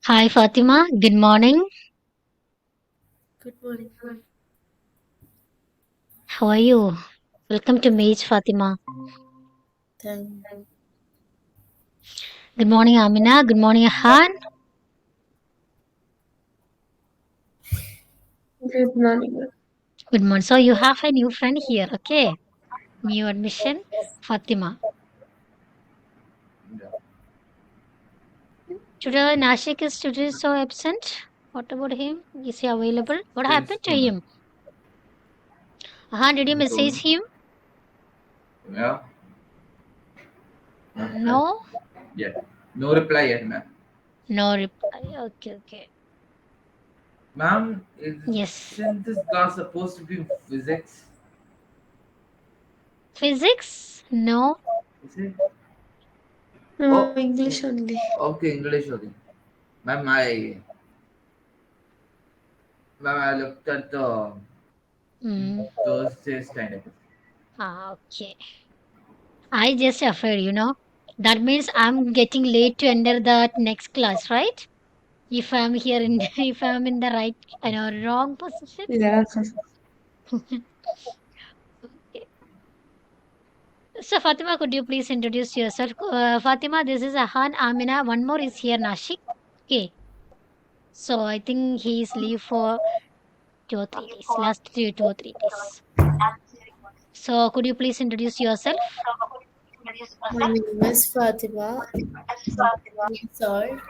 Hi Fatima, good morning. Good morning. How are you? Welcome to Mage Fatima. Thank Good morning Amina. Good morning Han. Good morning. Good morning. So you have a new friend here, okay? New admission, Fatima. Yeah. Today Nashik is today so absent. What about him? Is he available? What Still happened to student. him? Han, did you I told message him. him? Yeah. No? Yeah. No reply yet, ma'am. No reply. Okay, okay. Ma'am, Yes. isn't this class supposed to be physics? Physics? No. Is it? No, Oh, English only. okay, English okay. Ma'am, I looked at the Hmm. Thursday's kind of. Okay. I just afraid. That means I'm getting late to enter the next class, right? If I'm here in if I'm in the right wrong position. Yeah. Okay. So Fatima, could you please introduce yourself? Fatima, this is Ahan Amina. One more is here, Nashik. Okay. So I think he's leave for 2 or 3 days. Last 2 or 3 days. So could you please introduce yourself? My name is Fatima. I'm 10 years old,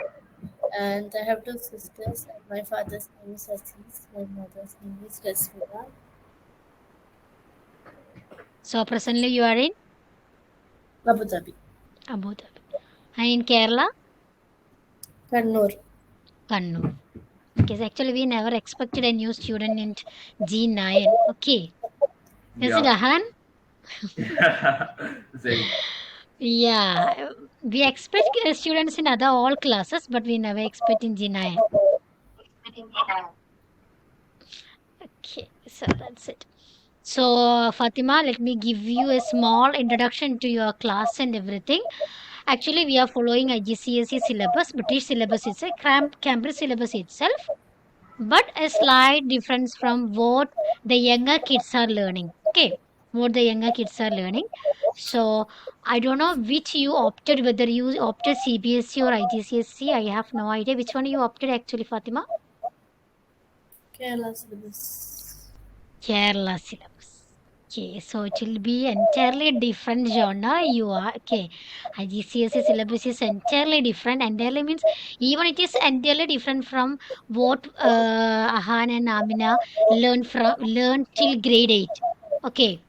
and I have two sisters. And my father's name is Aziz. My mother's name is Rasmina. So presently you are in Abu Dhabi. Abu Dhabi. And in Kerala, Kannur. Kannur. Okay, so actually we never expected a new student in G9. Okay. Is it Yeah. Ahan? Same. Yeah. We expect students in other all classes, but we never expect in G9. Okay, so that's it. So, Fatima, let me give you a small introduction to your class and everything. Actually, we are following IGCSE syllabus, British syllabus itself, Cambridge syllabus itself, but a slight difference from what the younger kids are learning. Okay, what the younger kids are learning. So, I don't know which you opted, whether you opted CBSE or IGCSE. I have no idea which one you opted actually, Fatima. Kerala syllabus. Kerala syllabus. Okay, so it will be entirely different genre. You are okay. IGCSE syllabus is entirely different. Entirely means even it is entirely different from what Ahan and Amina learn till grade 8. Okay,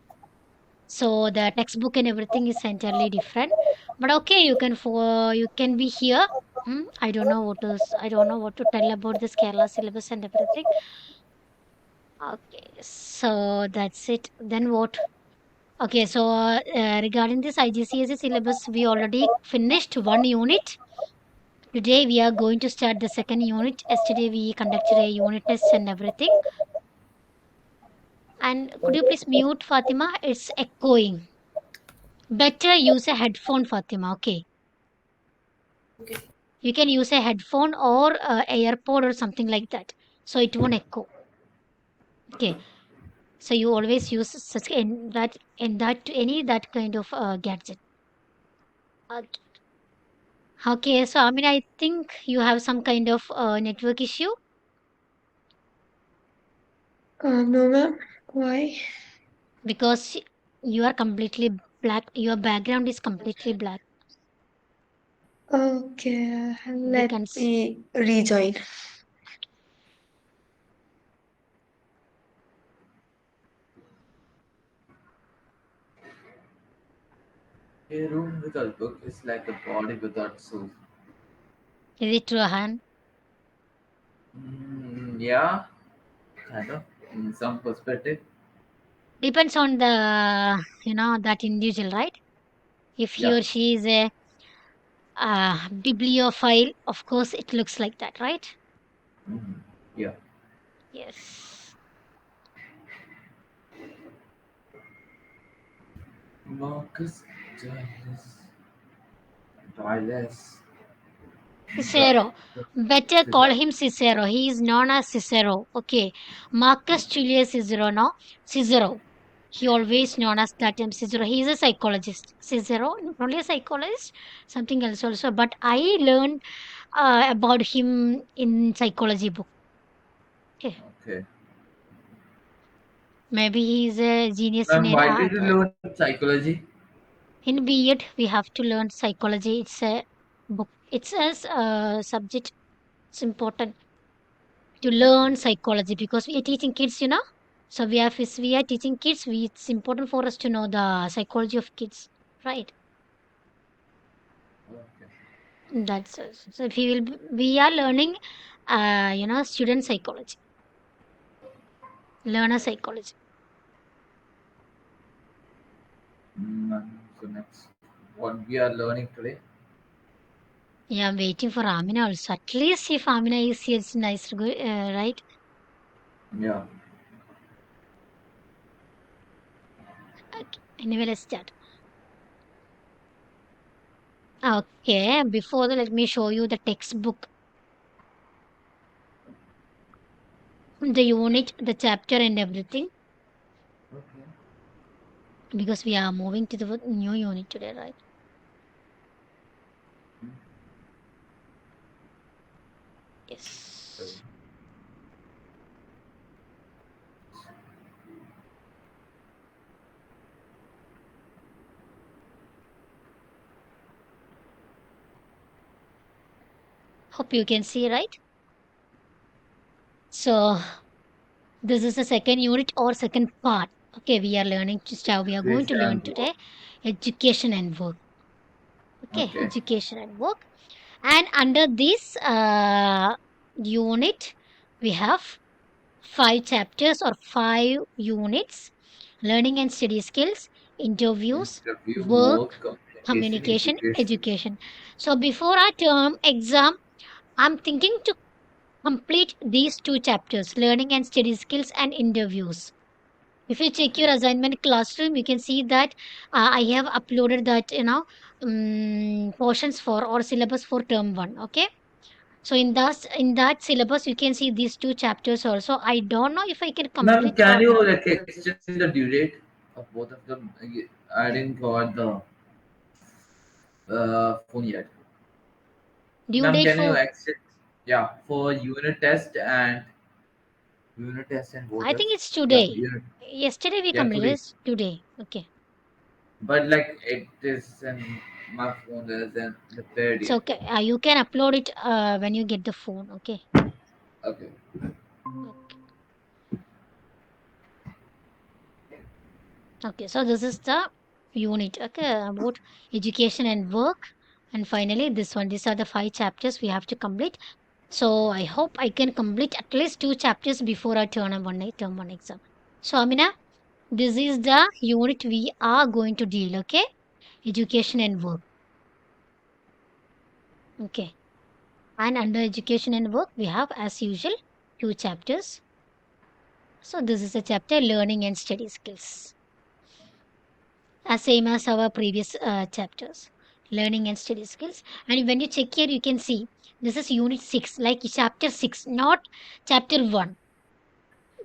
so the textbook and everything is entirely different. But okay, you can be here. I don't know what to tell about this Kerala syllabus and everything. Okay, so that's it. Then what? Okay, so regarding this IGCSE syllabus, we already finished one unit. Today we are going to start the second unit. Yesterday we conducted a unit test and everything. And could you please mute Fatima? It's echoing. Better use a headphone, Fatima. Okay, Okay. you can use a headphone or AirPod or something like that, so it won't echo. Okay, so you always use such in that any that kind of gadget. Okay, so I mean, I think you have some kind of network issue No, ma'am. Why? because you are completely black. Your background is completely black. Okay, We let can. me rejoin. A room without a book is like a body without soul. Is it true, Han? Yeah, kind of. In some perspective. Depends on the that individual, right? If he Yeah. or she is a bibliophile, of course, it looks like that, right? Mhm. Yeah. Yes. Marcus Aurelius. The, Cicero. the Better call Caesar. him Cicero. He is known as Cicero. Okay. Marcus Julius Cicero, no? Cicero. He always known as that term Cicero. He is a psychologist. Cicero, not only a psychologist, something else also. But I learned about him in psychology book. Okay. Okay. Maybe he is a genius in Ma'am, an why did art. you learn psychology? In B.Ed, we have to learn psychology. It's a book. It's a subject. It's important to learn psychology because we are teaching kids, you know. So we have, if we are teaching kids, it's important for us to know the psychology of kids, right? Okay. That's so. If we will, we are learning, student psychology, learner psychology. So next, what we are learning today? Yeah, I'm waiting for Amina also. At least if Amina is here, it's nice to go, right? Yeah. Okay. Anyway, let's start. Okay, before that, let me show you the textbook, the unit, the chapter, and everything Okay. because we are moving to the new unit today, right? So, Yes. Hope you can see, right? So, this is the second unit or second part. Okay, we are learning to start. We are going to education learn and work. today education and work. Okay, Okay. education and work. And under this unit, we have five chapters or five units: learning and study skills, interviews, Interview, work, work, communication, communication, education. education. So, before our term exam, I'm thinking to complete these two chapters: learning and study skills and interviews. If you check your Okay. assignment classroom, you can see that I have uploaded that, portions for or syllabus for term one. Okay, so in that syllabus, you can see these two chapters also. I don't know if I can Ma'am, complete can or you not. like extend the due date of both of them? I didn't got the phone yet. Due Ma'am, date can you for, extend? Yeah, for unit test and what I think else? it's Yeah, today. unit. Yesterday we Yeah, completed. today. It's today. Okay, But like it is in my phone isn't prepared it's yet. okay. You can upload it when you get the phone. Okay. Okay. Okay. Okay, so this is the unit, okay, about education and work. And finally, this one. These are the five chapters we have to complete. So I hope I can complete at least two chapters before I term one exam. So Amina, this is the unit we are going to deal, okay? Education and work. Okay. And under education and work, we have as usual two chapters. So this is the chapter learning and study skills. As same as our previous chapters, learning and study skills. And when you check here, you can see this is unit 6, like chapter 6, not chapter 1.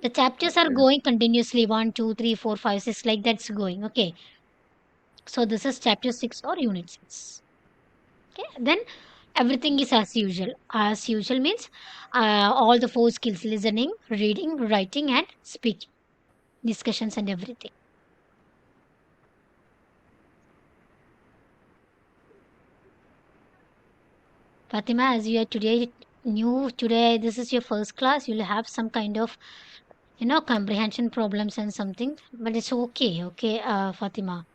The chapters are Okay. going continuously, 1, 2, 3, 4, 5, 6, like that's going. Okay, so this is chapter 6 or unit 6. Okay, then everything is as usual. As usual means all the four skills: listening, reading, writing, and speaking, discussions, and everything. Fatima, as you are today new today, this is your first class. You'll have some kind of comprehension problems and something, but it's okay. Okay, Fatima,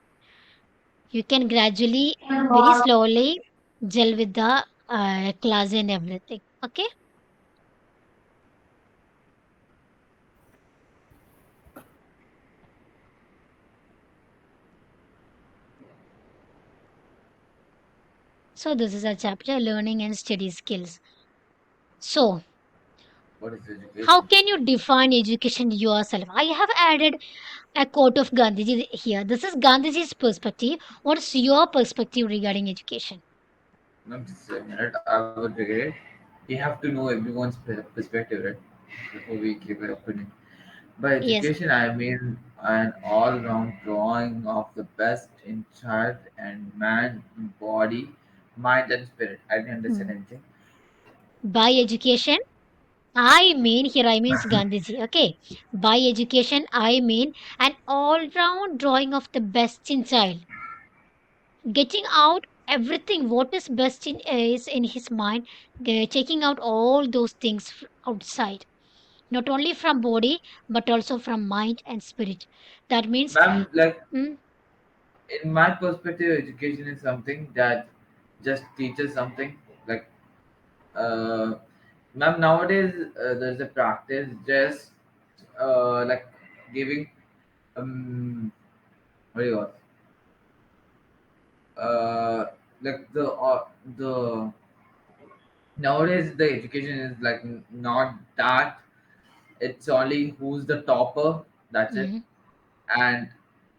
you can gradually, very slowly, gel with the class and everything. Okay, so this is a chapter learning and study skills. So What is How education? can you define education yourself? I have added a quote of Gandhiji here. This is Gandhiji's perspective. What's your perspective regarding education? No, just a minute. I would regret. You have to know everyone's perspective, right? Before we give an opinion. By Yes. education, I mean an all-round drawing of the best in child and man, in body, mind, and spirit. I didn't Hmm. understand anything. By education, I mean, here I means Gandhiji. Okay. By education, I mean an all round drawing of the best in child, getting out everything what is best in his mind, taking out all those things outside, not only from body but also from mind and spirit. That means, Ma'am, like mm, in my perspective, education is something that just teaches something. Like, uh, ma'am, nowadays there's a practice just like giving what do you call like the nowadays the education is like not that. It's only who's the topper. That's it. mm, And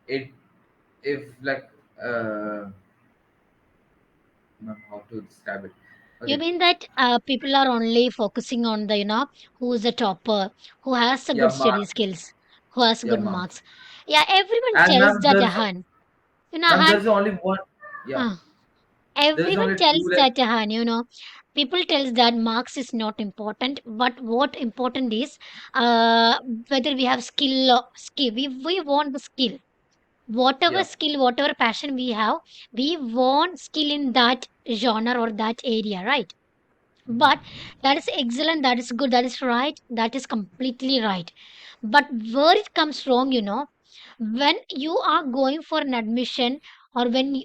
it if like how to describe it. you Okay. mean that people are only focusing on the who is the topper, who has the Yeah, good study marks. skills, who has Yeah, good marks. marks? Yeah, everyone And tells ma'am, that, there's Ahan. ma'am, Ahan, there's only one. Yeah, there's everyone only two. tells Like, that, people tells that marks is not important, but what important is uh, whether we have skill. We want the skill. Whatever yeah, skill, whatever passion we have, we want skill in that genre or that area, right? But that is excellent, that is good, that is right, that is completely right. But where it comes wrong, when you are going for an admission, or when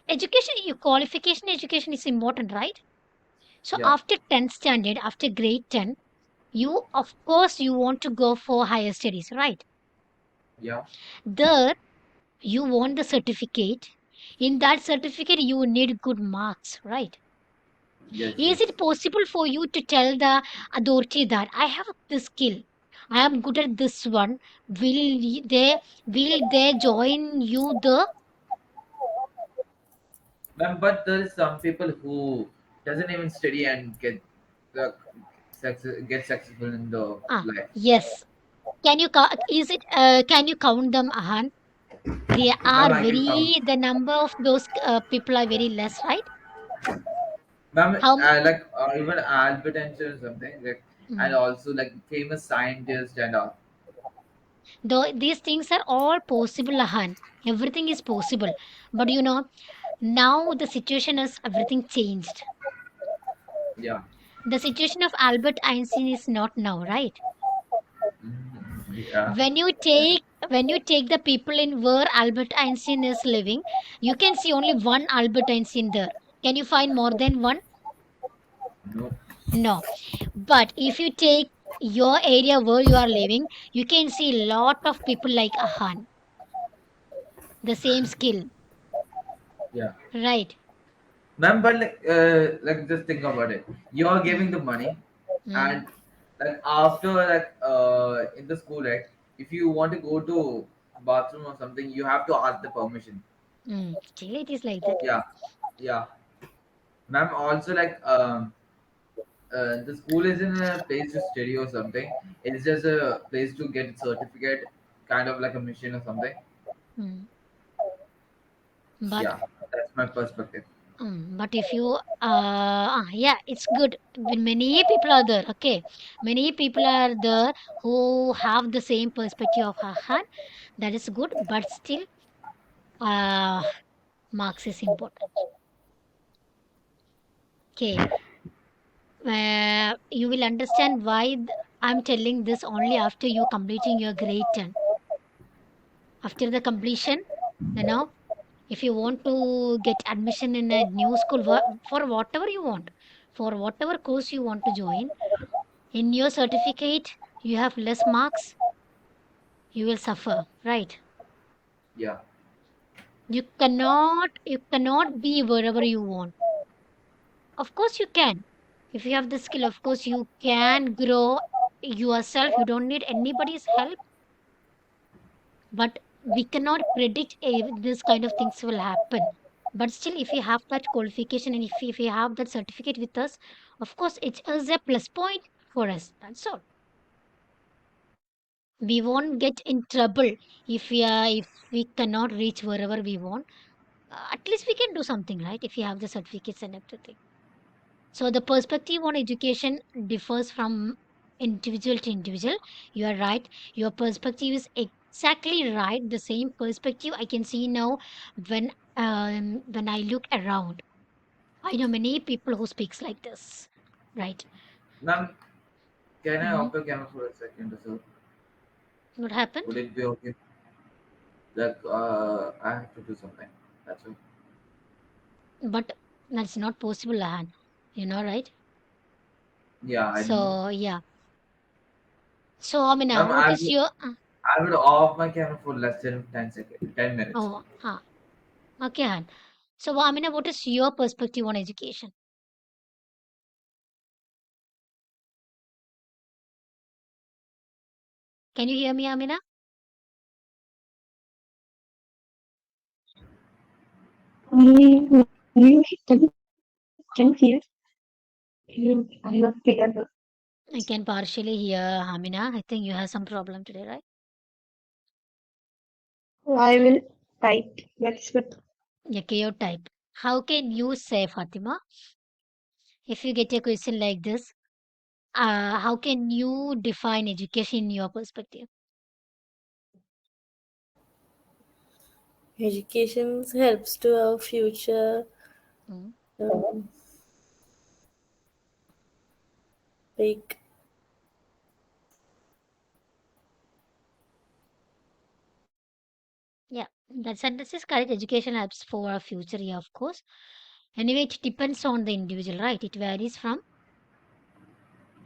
education, your qualification education is important, right? So yeah, after 10th standard, after grade 10, you of course you want to go for higher studies, right? yeah. There you want the certificate. In that certificate you need good marks, right? Yes, Is yes. it possible for you to tell the authority that I have this skill, I am good at this one? Will they join you the But there is some people who doesn't even study and like get successful in the life. yes? Can you is it can you count them, Ahan? They Ma'am, are I can count. very, the number of those people are very less, right? Ma'am, How like even Albert Einstein or something, like, and mm. also like famous scientists and all. Though these things are all possible, Ahan. Everything is possible. But now the situation is everything changed. Yeah. The situation of Albert Einstein is not now, right? Yeah. When you take the people in where Albert Einstein is living, you can see only one Albert Einstein there. Can you find more than one? No. No. But if you take your area where you are living, you can see a lot of people like Ahan, the same skill, Yeah. right? Ma'am, but like just think about it. You're giving Mm, the money, mm, and like after like in the school, right? If you want to go to bathroom or something, you have to ask the permission. Still, it is like that. Yeah, yeah. Ma'am, also like the school isn't a place to study or something. It's just a place to get a certificate, kind of like a mission or something. Mm. But Yeah, that's my perspective. but if you yeah, it's good when many people are there. Okay, many people are there who have the same perspective of Ahan. That is good, but still, uh, marks is important. Okay, you will understand why I'm telling this only after you completing your grade 10. After the completion, if you want to get admission in a new school, for whatever you want, for whatever course you want to join, in your certificate you have less marks, you will suffer, right? Yeah, You cannot be wherever you want. Of course you can. If you have the skill, of course you can grow yourself. You don't need anybody's help. But we cannot predict if this kind of things will happen. But still, if you have that qualification and if you have that certificate with us, of course, it is a plus point for us. That's all. We won't get in trouble if we cannot reach wherever we want. At least we can do something, right? If you have the certificates and everything. So the perspective on education differs from individual to individual. You are right. Your perspective is exactly right. The same perspective I can see now when I look around. I know many people who speaks like this. Right. Ma'am, can I Hmm. off your camera for a second or so? What happened? Would it be okay? Like, I have to do something. That's all. But that's not possible, Ahan. Right? Yeah, I know. So yeah. So Amina, Ma'am, what is your I will off my camera for less than 10 seconds, 10 minutes. oh okay, Han. So Amina, what is your perspective on education? Can you hear me, Amina? I can hear you. I'm not clear. I can partially hear Amina. I think you have some problem today, right? I will type. That's good. Okay, your type. How can you say, Fatima, if you get a question like this, how can you define education in your perspective? Education helps to our future. Mm. Um, like Yeah, that sentence is correct. Education helps for our future, yeah, of course. Anyway, it depends on the individual, right? It varies from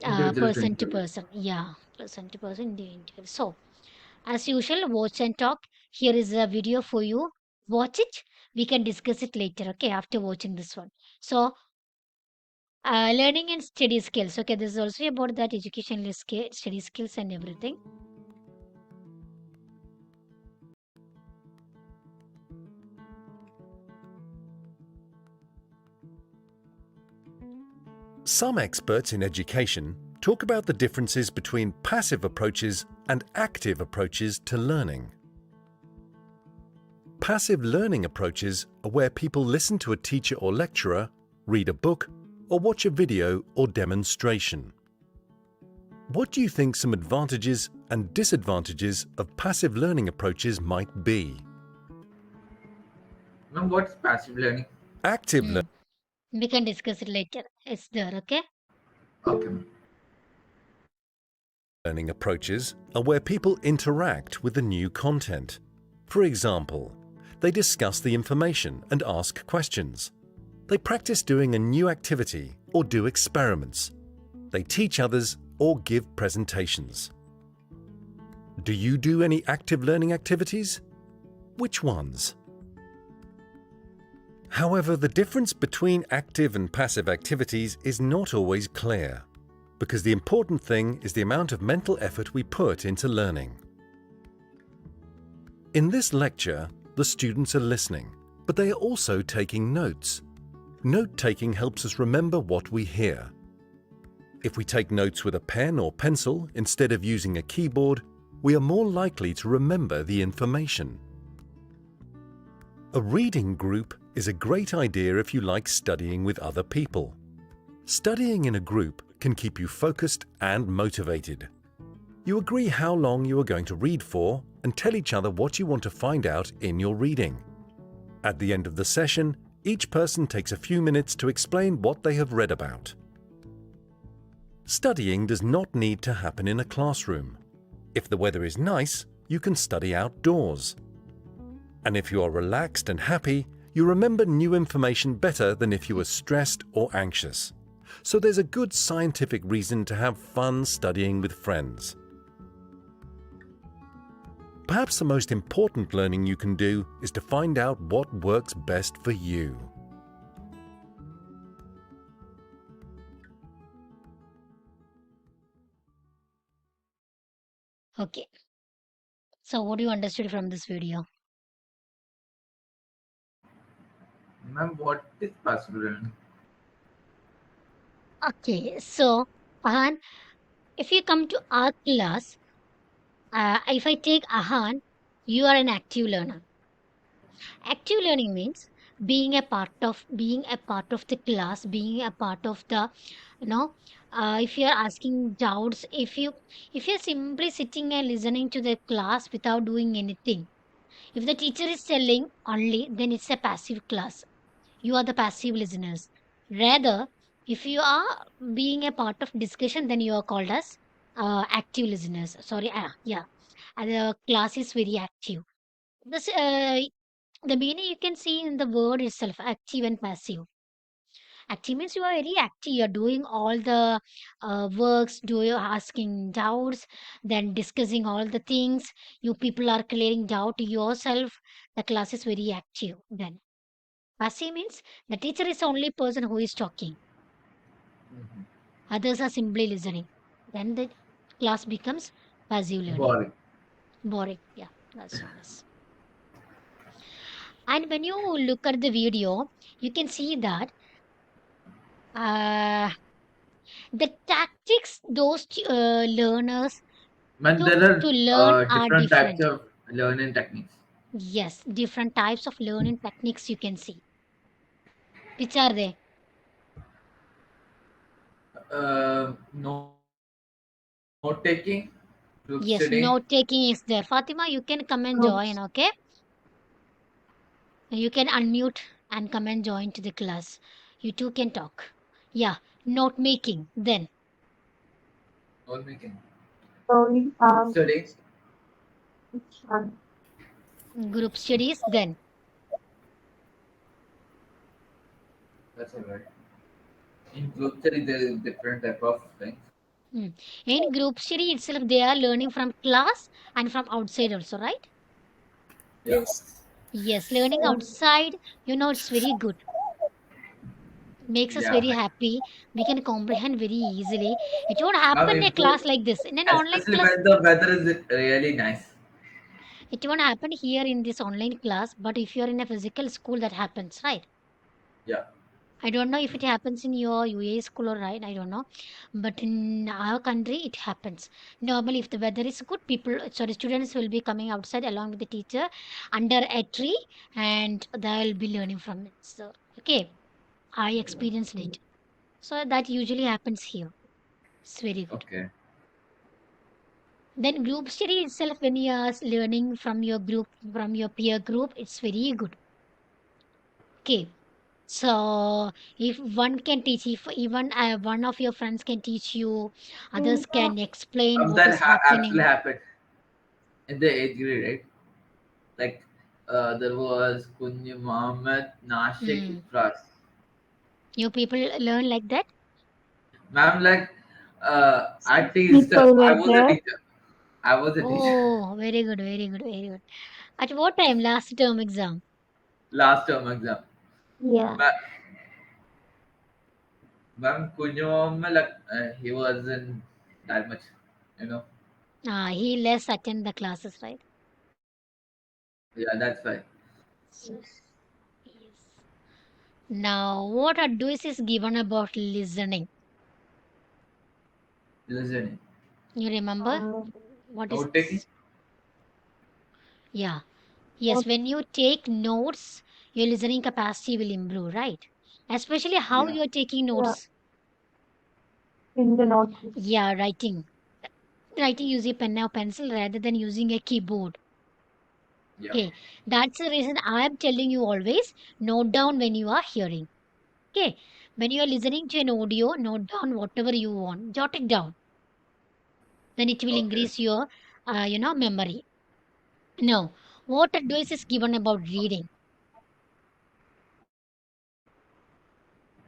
Individual to person to individual. person. Yeah, person to person, individual. So, as usual, watch and talk. Here is a video for you. Watch it. We can discuss it later, okay, after watching this one. So, learning and study skills. Okay, this is also about that educational skill, study skills and everything. Some experts in education talk about the differences between passive approaches and active approaches to learning. Passive learning approaches are where people listen to a teacher or lecturer, read a book, or watch a video or demonstration. What do you think some advantages and disadvantages of passive learning approaches might be? Ma'am, what's passive learning? Active Hmm. We can discuss it later. It's there, okay? Okay, ma'am. learning approaches are where people interact with the new content. For example, they discuss the information and ask questions. They practice doing a new activity or do experiments. They teach others or give presentations. Do you do any active learning activities? Which ones? However, the difference between active and passive activities is not always clear, because the important thing is the amount of mental effort we put into learning. In this lecture, the students are listening, but they are also taking notes. Note-taking helps us remember what we hear. If we take notes with a pen or pencil instead of using a keyboard, we are more likely to remember the information. A reading group is a great idea if you like studying with other people. Studying in a group can keep you focused and motivated. You agree how long you are going to read for and tell each other what you want to find out in your reading. At the end of the session, each person takes a few minutes to explain what they have read about. Studying does not need to happen in a classroom. If the weather is nice, you can study outdoors. And if you are relaxed and happy, you remember new information better than if you were stressed or anxious. So there's a good scientific reason to have fun studying with friends. Perhaps the most important learning you can do is to find out what works best for you. Okay. So what do you understood from this video? Ma'am, what is passive learning? Okay. So Ahan, if you come to our class, if I take Ahan, you are an active learner. Active learning means being a part of the class, being a part of the, you know, if you are asking doubts, if you're simply sitting and listening to the class without doing anything. If the teacher is telling only, then it's a passive class. You are the passive listeners. Rather, if you are being a part of discussion, then you are called as active listeners. Sorry, yeah, and the class is very active. This the meaning you can see in the word itself, active and passive. Active means you are very active. You are doing all the works, do you asking doubts, then discussing all the things. You people are clearing doubt to yourself. The class is very active. Then passive means the teacher is the only person who is talking. Mhm. Others are simply listening. Then the class becomes passive learning. Boring. Boring. Yeah, that's honest. And when you look at the video, you can see that uh, the tactics those learners Man, took there to are learn are different types different. of learning techniques. Yes, different types of learning techniques you can see. Which are they? Note taking, group studying. Yes, note taking is there. Fatima, you can come and join, Groups. okay? You can unmute and come and join to the class. You two can talk. Yeah, note making. Then Note making, Slowly, group studying. each one. group studies. Then That's all right. In group study, there is different type of things. mm, in group study itself, they are learning from class and from outside also, right? Yeah. Yes. Yes, learning outside, it's very good. Makes us Yeah. very happy. We can comprehend very easily. It won't Ma'am, happen in a improve, class like this. In an online especially class, when the weather is really nice. it won't happen here in this online class. But if you're in a physical school, that happens, right? Yeah. I don't know if it happens in your UAE school or right. I don't know. But in our country, it happens. Normally, if the weather is good, students will be coming outside along with the teacher under a tree and they'll be learning from it. So, okay, I experienced it. So that usually happens here. It's very good. Okay. Then group study itself, when you are learning from your group, from your peer group, it's very good. Okay. So if one can teach, if even one of your friends can teach you, others can explain what is Actually happening. happened in the eighth grade, right? Like, there was Kunyi Mohammed Nashik Hmm. Ifras. You people learn like that? Ma'am, like, I Six teased. people I were was a there. teacher. I was a teacher. Oh, very good, very good, very good. At what time? Last term exam. Last term exam. Yeah. Ma- Ma'am, Kunyi Mohammed, like, he wasn't that much, you know. He less attend the classes, right? Yeah, that's why. So, yes. Now, what advice is given about listening? Listening. You remember Um, what is Note taking. this? Yeah. Yes, what, when you take notes, your listening capacity will improve, right? Especially how Yeah. you're taking yeah, notes. in the notebooks. Yeah, writing using pen or pencil rather than using a keyboard. Yeah. Okay, that's the reason I am telling you always note down when you are hearing. Okay, when you are listening to an audio, note down whatever you want, jot it down. Then it will Okay. increase your, memory. Now, what advice is given about reading?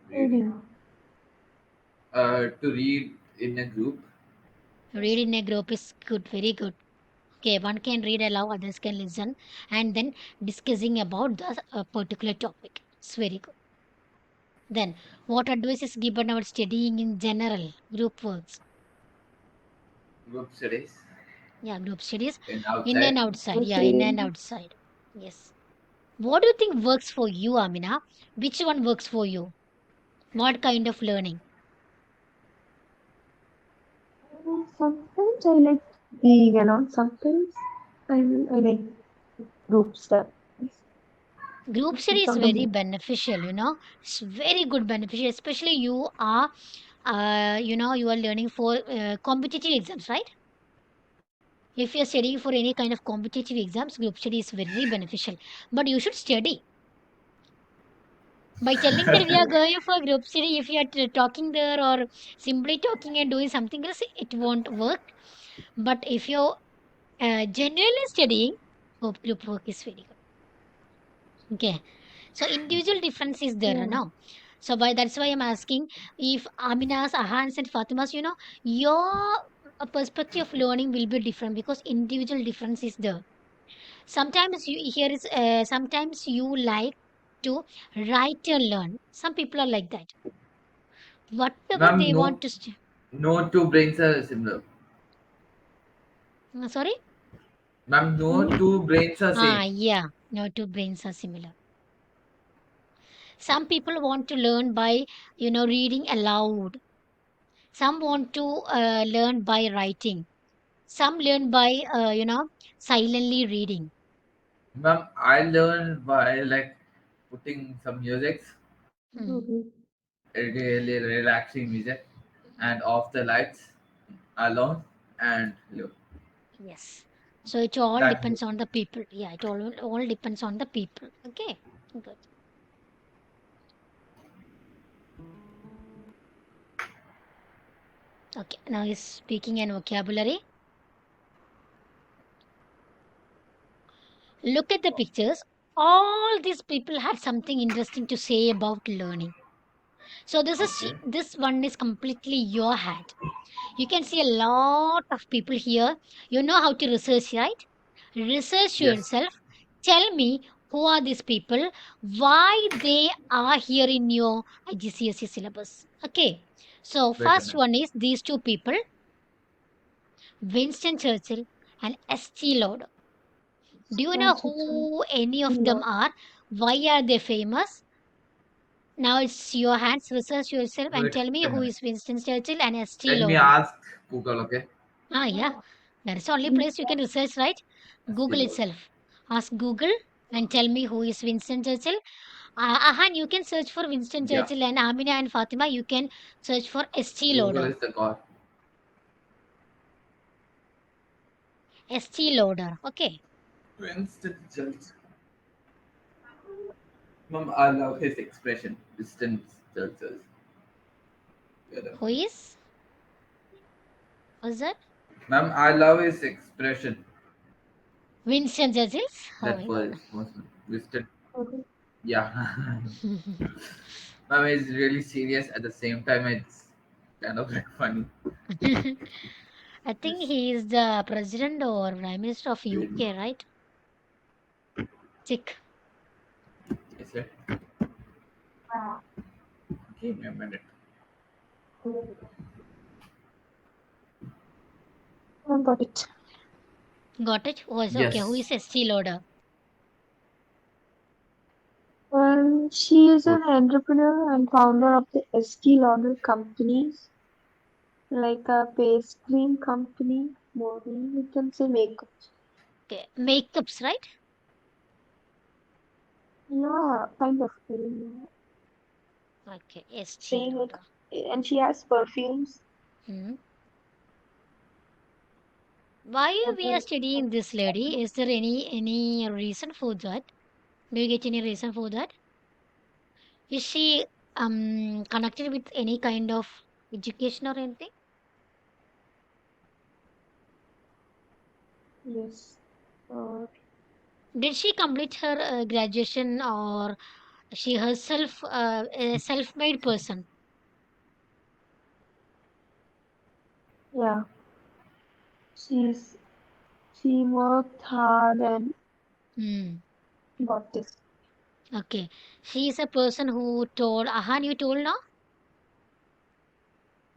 Reading. Reading. To read in a group. Read in a group is good, very good. Okay, one can read aloud, others can listen, and then discussing about the particular topic. It's very good. Then, what advice is given about studying in general, group works? Group studies. Yeah, group studies, in in and outside. outside. Yeah, in Okay. and outside. Yes. What do you think works for you, Amina? Which one works for you? What kind of learning? Sometimes I like being alone. Sometimes I like group stuff. Group study Depends is on the very mood. beneficial, It's very good beneficial, especially you are learning for competitive exams, right? If you're studying for any kind of competitive exams, group study is very beneficial. But you should study. By telling that we are going for group study, if you are talking there or simply talking and doing something else, it won't work. But if you're genuinely studying, group work is very good. Okay. So individual difference is there, Yeah. no? So that's why I'm asking if Amina's, Ahans, and Fatima's, your perspective of learning will be different because individual difference is there. Sometimes you like to write and learn. Some people are like that. Whatever Ma'am, they want no, to. no two brains are similar. Sorry. Ma'am, no Mm, two brains are same. Yeah. No two brains are similar. Some people want to learn by reading aloud. Some want to learn by writing. Some learn by silently reading. Ma'am, I learned by like putting some music, Hmm. okay. really relaxing music, and off the lights alone and look. Yes. So it all That depends on the people. Yeah, it all depends on the people. Okay. Good. Okay. Now he's speaking an vocabulary. Look at the pictures. All these people had something interesting to say about learning. So okay. this one is completely your hand. You can see a lot of people here. You know how to research, right? Research Yes. yourself. Tell me who are these people, why they are here in your IGCSE syllabus. Okay. So Wait a first minute. one is these two people, Winston Churchill and S.T. Lauder. Do you know That's it. who any of them Lot. are? Why are they famous? Now it's your hands. Research yourself and Wait tell me a who minute. is Winston Churchill and S.T. Let me Lauder. ask Google, okay? Yeah. That is the only Mm, place you can research, right? Google Still. itself. Ask Google and tell me who is Winston Churchill. Ahan, you can search for Winston Yeah. Churchill, and Amina and Fatima, you can search for S.T. Google Lauder. is the god. S.T. Lauder. Okay. Winston Churchill. Mom, I love his expression. Winston Churchill. Who is? What's that? Ma'am, I love his expression. Winston Churchill? Oh That my god. was Winston. okay. Yeah. Ma'am is really serious at the same time. It's kind of like funny. I think Yes. he is the president or prime minister of Really. UK, right? Check. Yes, sir. Give me a minute. I got it. Got it? Who is okay? Who Yes. is S.T. Lauder? She is Good. an entrepreneur and founder of the ST Lauder companies, like a pastry company, more we can say makeup. Okay. Makeups, right? Yeah, kind of. Okay. S.T. Saying like, Lauder. and she has perfumes. Hmm. Why we are Okay. studying this lady? Is there any reason for that? Do you get any reason for that? Is she connected with any kind of education or anything? Yes. Did she complete her graduation or she herself a self-made person? Yeah. She's she worked hard and Hmm. got this. Okay. She is a person who told Ahan, you told now?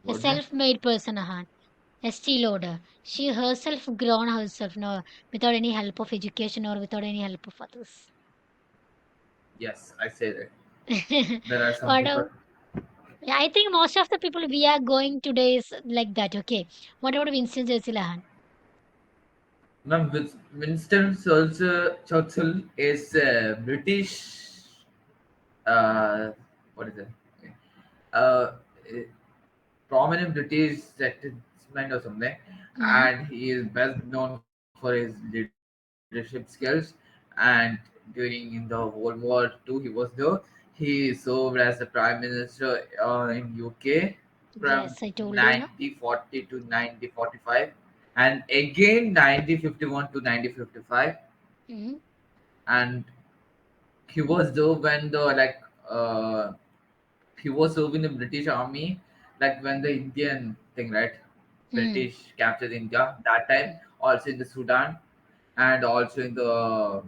A What, ma'am? self-made person, Ahan. Estee Lauder. She herself grown herself, no, without any help of education or without any help of others. Yes, I say that. There are some What people. a, yeah, I think most of the people we are going today is like that. Okay. What about Winston Churchill? Han? Ma'am, Winston Churchill is British. Uh, what is it? Uh, eh, Prominent British statesman or something, Mm-hmm. and he is best known for his leadership skills. And during in the World War II, he was there. He served as the Prime Minister in UK from Yes, I told you, no. 1940 to 1945, and again 1951 to 1955. Mm-hmm. And he was there when the uh, he was serving the British Army, like when the Indian thing, right? Mm. British captured India that time, also in the Sudan, and also in the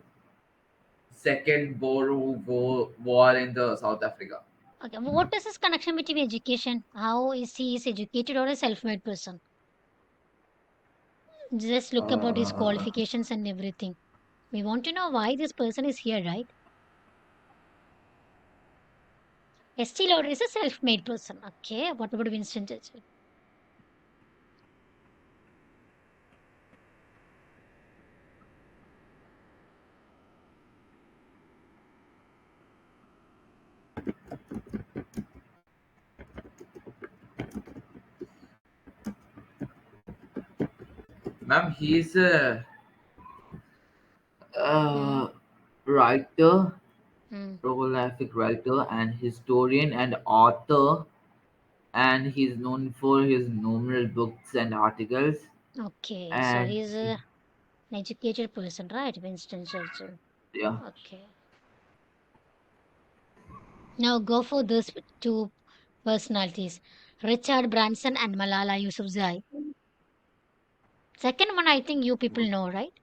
Second War in the South Africa. Okay. What is his connection between education? How is he is educated or a self-made person? Just look about his Uh, qualifications and everything. We want to know why this person is here, right? Estee Lauder is a self-made person. Okay. What about Winston Churchill? Ma'am, he is a Mm. uh, writer, Mm. prolific writer, and historian and author, and he's known for his numerous books and articles. Okay. So And he's an educated person, right? Winston Churchill. yeah, Okay. Now go for these two personalities, Richard Branson and Malala Yousafzai. Second one, I think you people know, right?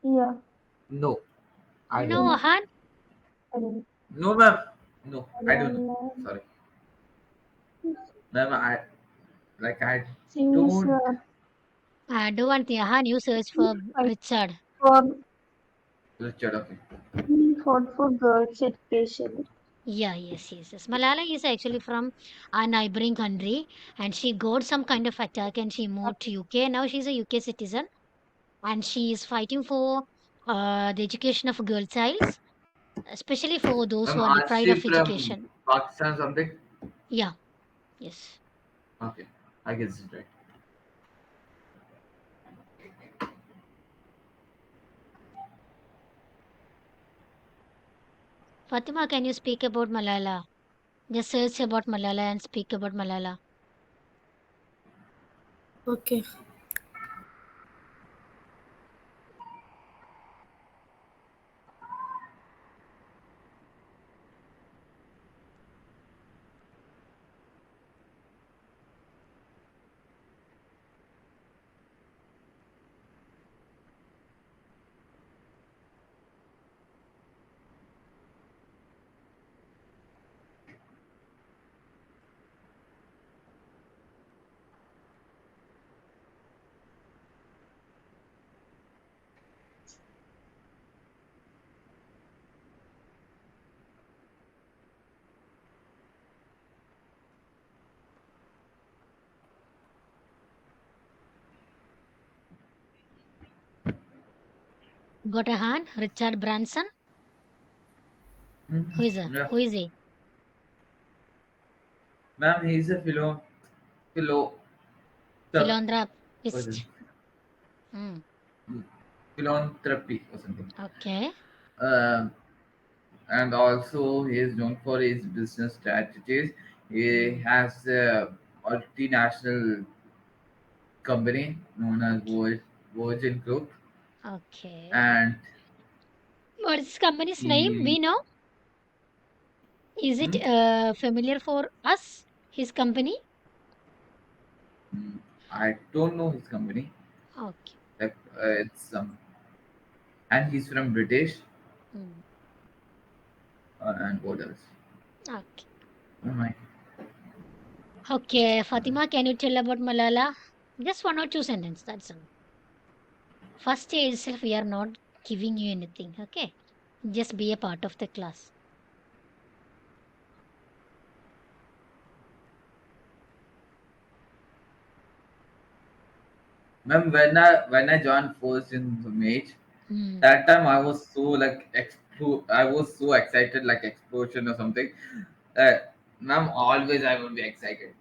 Yeah. no, I You don't know, know. No, Han? I don't. No, ma'am. No, I don't know. Malala. Sorry, ma'am. I She is don't. Do one thing, Han, you search he for fight Richard. for Richard, okay. he fought for girls' education. Yeah, yes. Malala is actually from a neighboring country and she got some kind of attack and she moved to UK. Now she's a UK citizen and she is fighting for the education of girl childs, especially for those Ma'am, who are are deprived she of from education. Pakistan something? Yeah, yes. Okay, I guess it's right. Fatima, can you speak about Malala? Just search about Malala and speak about Malala. Okay. Got a hand? Richard Branson? Mhm. Yeah, Who is he? ma'am, he's a philo, what is it? Philanthropist. Hmm. Mm, Philanthropy or something. Okay. Um, and also he is known for his business strategies. He Hmm. has a multinational company known as Virgin Group, Okay. and What is this company's name? We he, know. Is it hmm? familiar for us? His company? Mm, I don't know his company. Okay. It's and he's from British. Hmm. And what else? Okay. Oh my. Okay, Fatima, can you tell about Malala? Just one or two sentences. That's all. First day itself, we are not giving you anything. Okay, just be a part of the class. Ma'am, when I joined first in the match, Hmm. that time I was so like I was so excited like explosion or something. Uh, Ma'am, always I would be excited.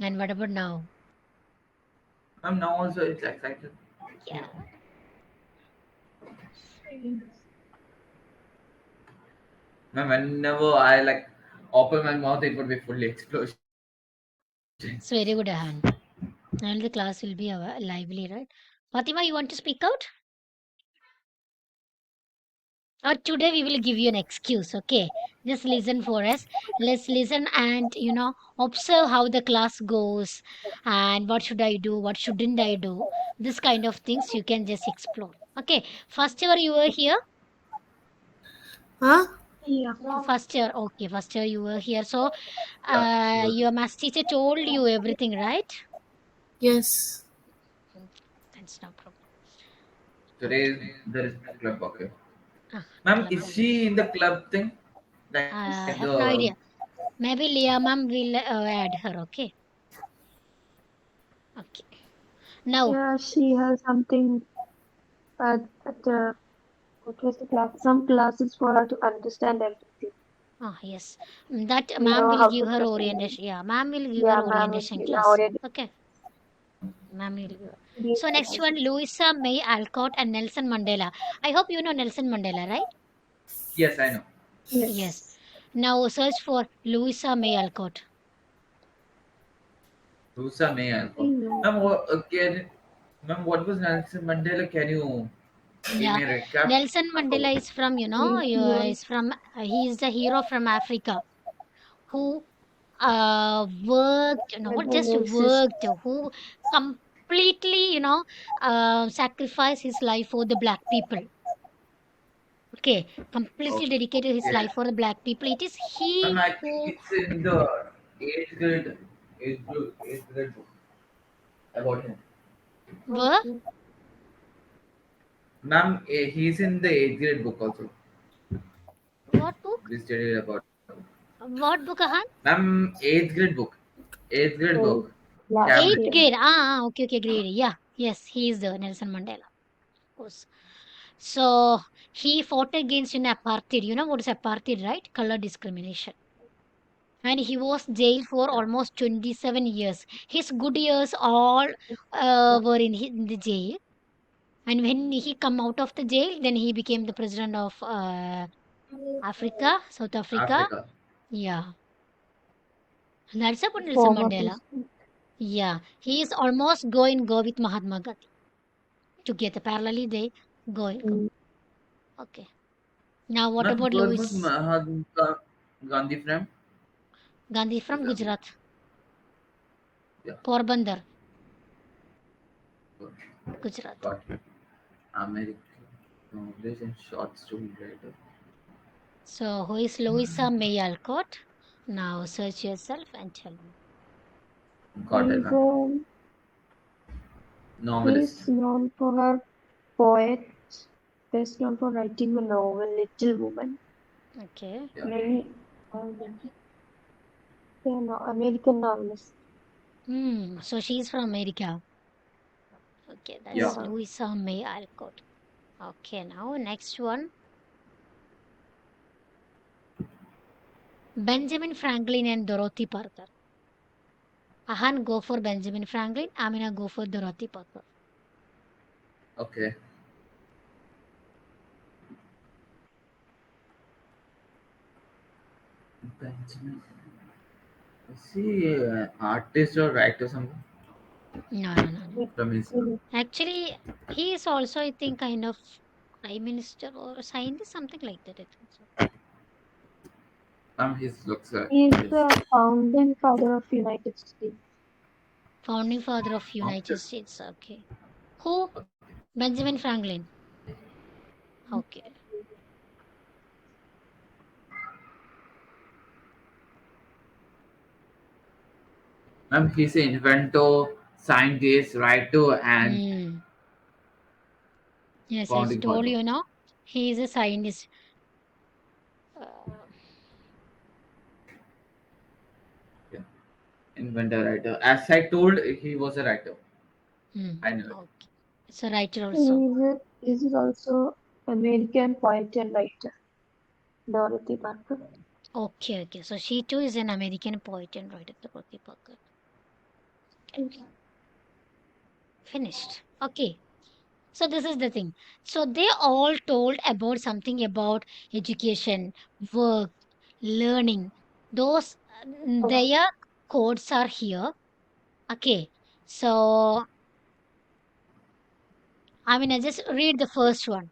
And what about now? Ma'am, now also it's excited. Yeah. Ma'am, whenever I like open my mouth, it would be fully explosion. It's very good, Ahan. And the class will be lively, right? Fatima, you want to speak out? Or today we will give you an excuse, okay? Just listen for us. Let's listen and, observe how the class goes and what should I do, what shouldn't I do. This kind of things you can just explore. Okay. First year you were here? Huh? Yeah. First year. Okay. First year you were here. So, Yeah, she was. your math teacher told you everything, right? Yes. Mm, that's no problem. Today Okay. there is club, okay. Ah, Ma'am, club. is she in the club thing? Like I the have no idea. Maybe Leah ma'am will add her. Okay. Okay. Now, Yeah, she has something at what was the class? Some classes for her to understand everything. yes, that You ma'am know will how give to her present it. orientation. Yeah, ma'am will give her Yeah, ma'am will orientation yeah, class. already Okay, ma'am will give her. give So next one, classes. Louisa May Alcott and Nelson Mandela. I hope you know Nelson Mandela, right? yes, I know. Yes. Yes. Now search for Louisa May Alcott. Rusa May Alpha. I know. Ma'am, ma'am, what was Nelson Mandela? Can you give Yeah, me a recap? Nelson Mandela is from He was he is the hero from Africa who worked, with not the just racist. worked, who completely, sacrificed his life for the black people. Okay, completely dedicated his Okay. life for the black people. It is Ma'am, he I think who it's in the eighth grade book about him. were Okay. Ma'am, he's in the eighth grade book also. what book? We studied about. What book, Ahan? Ma'am, eighth grade book. Eighth grade So book. last Camel. Eighth year. grade. Okay, okay, grade. Yeah, yes, he is the Nelson Mandela. Of course. So he fought against apartheid. You know what is apartheid, right? Color discrimination. And he was jailed for Yeah. almost 27 years. His good years all were in the jail. And when he come out of the jail, then he became the president of Africa, South Africa. Africa. Yeah, that's about Nelson Former Mandela. president. Yeah, he is almost go with Mahatma Gandhi together. Parallelly, they go. Mm. Okay. Now, what Ma'am, about where was Louis Mahatma Gandhi from? Gandhi from Gujarat. Gujarat, Yeah. Porbandar, Good. Gujarat. Got it. American English and short story writer. So, who is Louisa May Alcott? Now, search yourself and tell me. Got it, She's ma'am. Novelist. she's known for her poet, best known for writing the novel Little Woman. Okay. Yeah. Many American novelists. So she's from America. Okay, Yeah. that's Yeah. Louisa May Alcott. Okay, now next one. Benjamin Franklin and Dorothy Parker. Ahan go for Benjamin Franklin. Amina go for Dorothy Parker. Okay. Benjamin. Is he artist or writer something No, no, no, no. from his? Actually, he is also, I think, kind of prime minister or scientist, something like that. I think so. His looks He is his the founding father of United States. Founding father of United founder. States. Okay. Who? Benjamin Franklin. Okay. Ma'am, he's an inventor, scientist, writer, and Hmm. Yes, I founding told father. you now. He is a scientist. Uh, Yeah, inventor, writer. As I told, he was a writer. hmm. I know it. Okay. It's a writer also. He is also American poet and writer, Dorothy Parker. Okay, okay. So she too is an American poet and writer, Dorothy Parker. Okay. Finished. Okay. So this is the thing. So they all told about something about education, work, learning. Those their codes are here. Okay. So I just read the first one.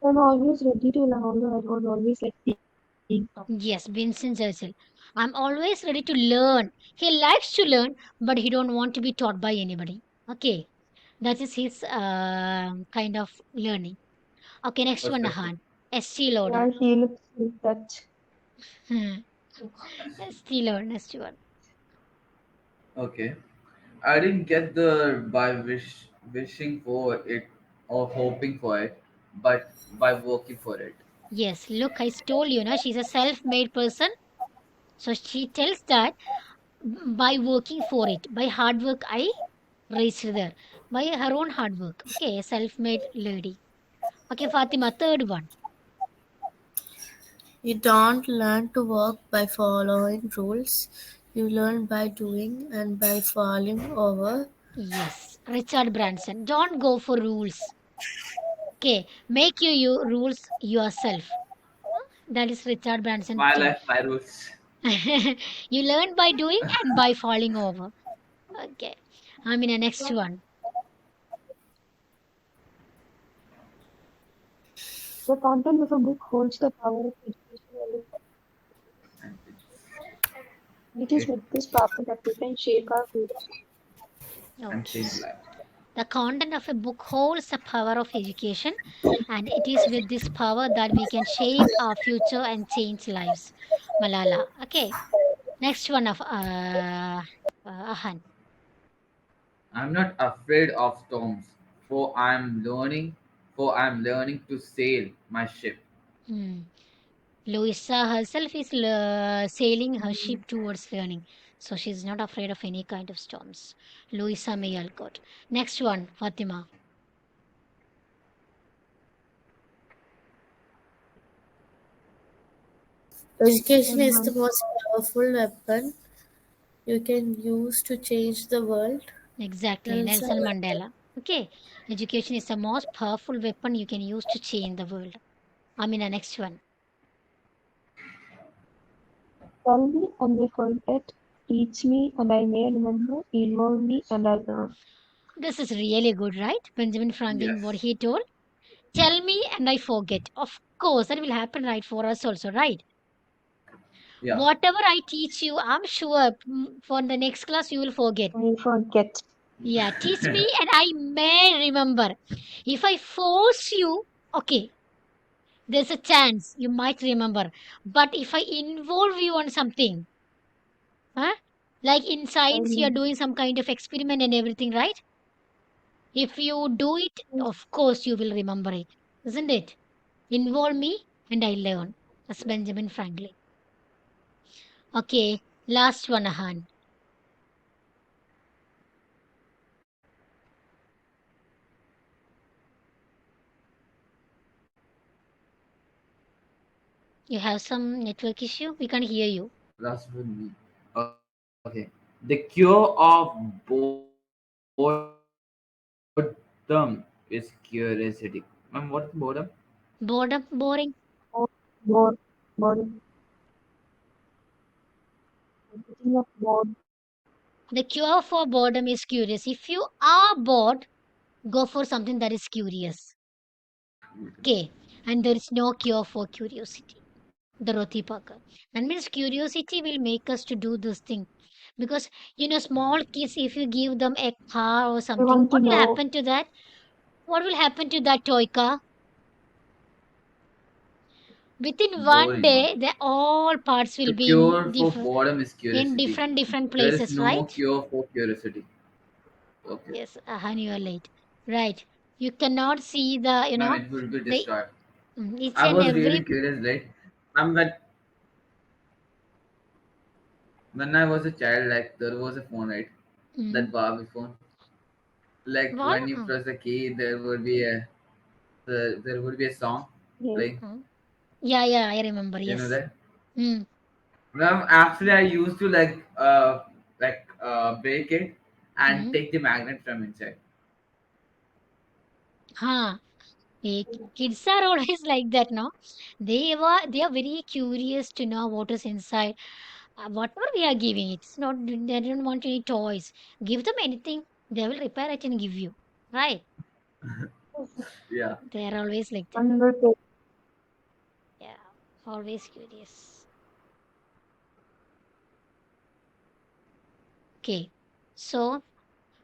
I'm always ready to learn, although I was always like being taught. Yes, Vincent Churchill. I'm always ready to learn. He likes to learn, but he don't want to be taught by anybody. Okay, that is his kind of learning. Okay, next one, Perspective. Nahan. ST Lauder. Yeah, he looks like that. ST Lauder, next one. Okay. I didn't get the by wishing for it or hoping for it, but by working for it. Yes, look, I told you, na, she's a self-made person. So she tells that by working for it, by hard work, I reached there. By her own hard work. Okay, self-made lady. Okay, Fatima, third one. You don't learn to work by following rules. You learn by doing and by falling over. Yes, Richard Branson. Don't go for rules. Okay, make rules yourself. That is Richard Branson My too. life, my rules. You learn by doing and by falling over. Okay, the next one. The content of a book holds the power of education and And it is okay, with this power that we can shape our future. and Okay. change life. The content of a book holds the power of education, and it is with this power that we can shape our future and change lives. Malala. Okay. Next one of Ahan. I'm not afraid of storms, for I'm learning to sail my ship. Hmm. Louisa herself is sailing her ship towards learning, so she's not afraid of any kind of storms. Louisa May Alcott. Next one, Fatima. Education is the Enhance. most powerful weapon you can use to change the world. Exactly, Nelson Nelson Mandela. Okay, education is the most powerful weapon you can use to change the world. Next one. Tell me and I forget. Teach me and I may remember. Involve me and I learn. This is really good, right? Benjamin Franklin, what Yes. he told. Tell me and I forget. Of course, that will happen right for us also, right? Yeah. Whatever I teach you, I'm sure for the next class you will forget. I forget. Yeah, teach me and I may remember. If I force you, okay, there's a chance you might remember. But if I involve you on something, huh? Like in I science, you're learn. doing some kind of experiment and everything, right? If you do it, of course you will remember it, isn't it? Involve me and I learn. That's Benjamin Franklin. Okay, last one, Ahan. You have some network issue? We can't hear you. Last one. Okay. The cure of boredom is curiosity. Ma'am, what is boredom? Boredom, boring. More, more, more. Getting up more. The cure for boredom is curious. If you are bored, go for something that is curious. Okay. And there is no cure for curiosity. Dorothy Parker. That means curiosity will make us to do this thing. Because, small kids, if you give them a car or I something, want to what will know. happen to that? What will happen to that toy car? Within one Boring one. day, the all parts will The be in cure for boredom is in curiosity. different There is places, no right? cure for curiosity. Okay. Yes, Ahan, you are late. Right. You cannot see the, Ma'am, it will be the destroyed. each I and was really every. curious, right? Ma'am, when I was a child, like there was a phone, right? Mm, That Barbie phone. Like what? when you press the key, there would be a song Yes. playing. Yeah, yeah, I remember. You know Yes. that? Mm, Ma'am, actually, I used to break it and mm. take the magnet from inside. Huh. Kids are always like that, no? They are very curious to know what is inside. Whatever we are giving, it's not they don't want any toys. Give them anything, they will repair it and give you. Right? Yeah. They are always like that. 100. Yeah. Always curious. Okay. So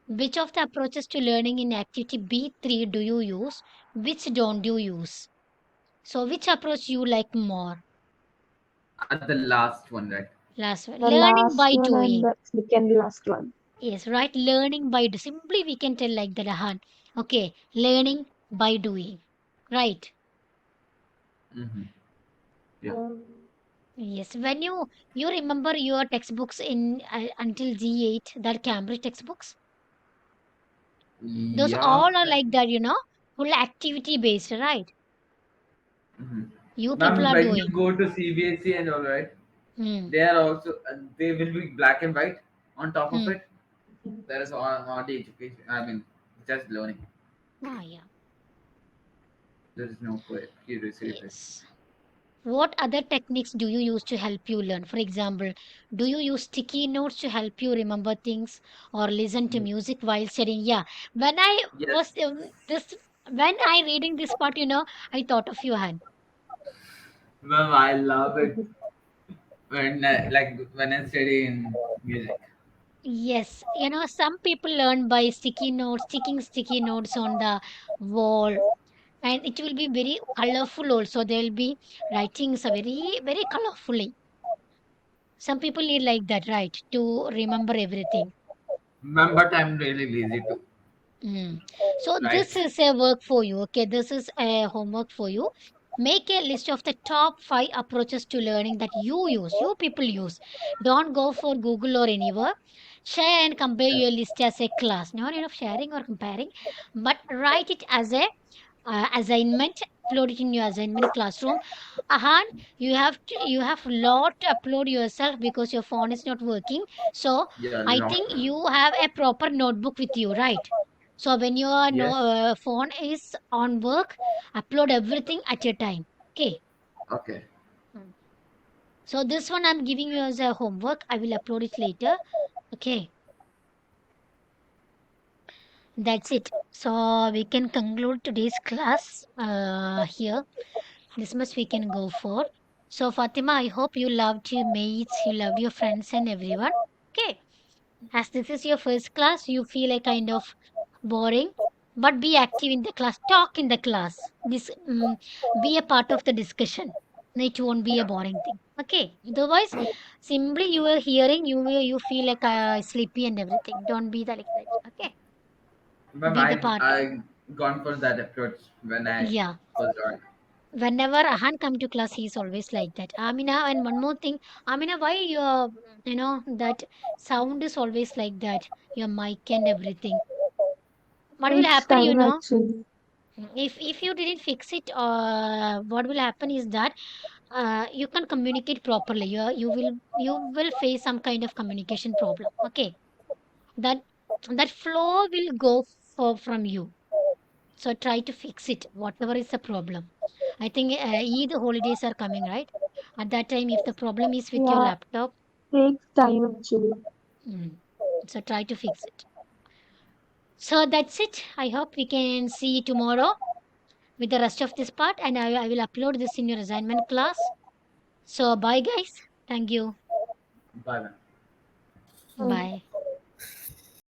which of the approaches to learning in activity B3 do you use? Which don't you use? So which approach you like more? At the last one, right? Last one. The Learning last by one and doing. the second last one. Yes, right. Learning by simply we can tell like that, Ahan. Okay, learning by doing. Right. Mm-hmm. Yeah. Um, Yes. When you remember your textbooks in until G8, that Cambridge textbooks, those Yeah. all are like that, full activity based, right? Mm-hmm. You people Ma'am, are when you doing. go to CBSE and all, right, Hmm. they are also they will be black and white. On top of Hmm. it, there is all the education. I mean, just learning. Ah, yeah. There is no curiosity to it. Yes. What other techniques do you use to help you learn? For example, do you use sticky notes to help you remember things or listen to music while studying? Yeah. When I was Yes, this when I reading this part, I thought of you, Han. ma'am, I love it when I study in music. Yes, some people learn by sticky notes, sticking sticky notes on the wall, and it will be very colorful also. They'll be writing so very, very colorfully. Some people need like that, right, to remember everything. Ma'am, but I'm really lazy to Mm. So this write. is a work for you. Okay, this is a homework for you. Make a list of the top 5 approaches to learning that you people use. Don't go for Google or anywhere. Share and compare Yeah. your list as a class. Not enough sharing or comparing, but write it as a assignment. Upload it in your assignment classroom. Ahan, you have lot to upload yourself because your phone is not working. So Yeah, I lot. think you have a proper notebook with you, right? So when your no, Yes. phone is on work, upload everything at your time. Okay. Okay. Mm. So this one I'm giving you as a homework. I will upload it later. Okay. That's it. So we can conclude today's class here. This much we can go for. So Fatima, I hope you loved your mates, you loved your friends and everyone. Okay. As this is your first class, you feel a kind of boring, but be active in the class, talk in the class. Be a part of the discussion. It won't be a Yeah. boring thing. Okay. Otherwise, simply you are hearing, you feel like sleepy and everything. Don't be like that. Okay. Ma'am, Be the I part. I gone for that approach when I Yeah. was drawing. Whenever Ahan come to class, he's always like that. Amina, and one more thing, Amina, why your that sound is always like that? Your mic and everything. What will takes happen, time actually. if you didn't fix it, what will happen is that you can communicate properly. You will face some kind of communication problem. Okay, that that flow will go from you. So try to fix it, whatever is the problem. I think Eid holidays are coming, right? At that time, if the problem is with your Yeah, laptop, takes time actually. mm, so try to fix it. So that's it. I hope we can see you tomorrow with the rest of this part, and I will upload this in your assignment class. So bye, guys. Thank you. Bye, ma'am. Mm. Bye.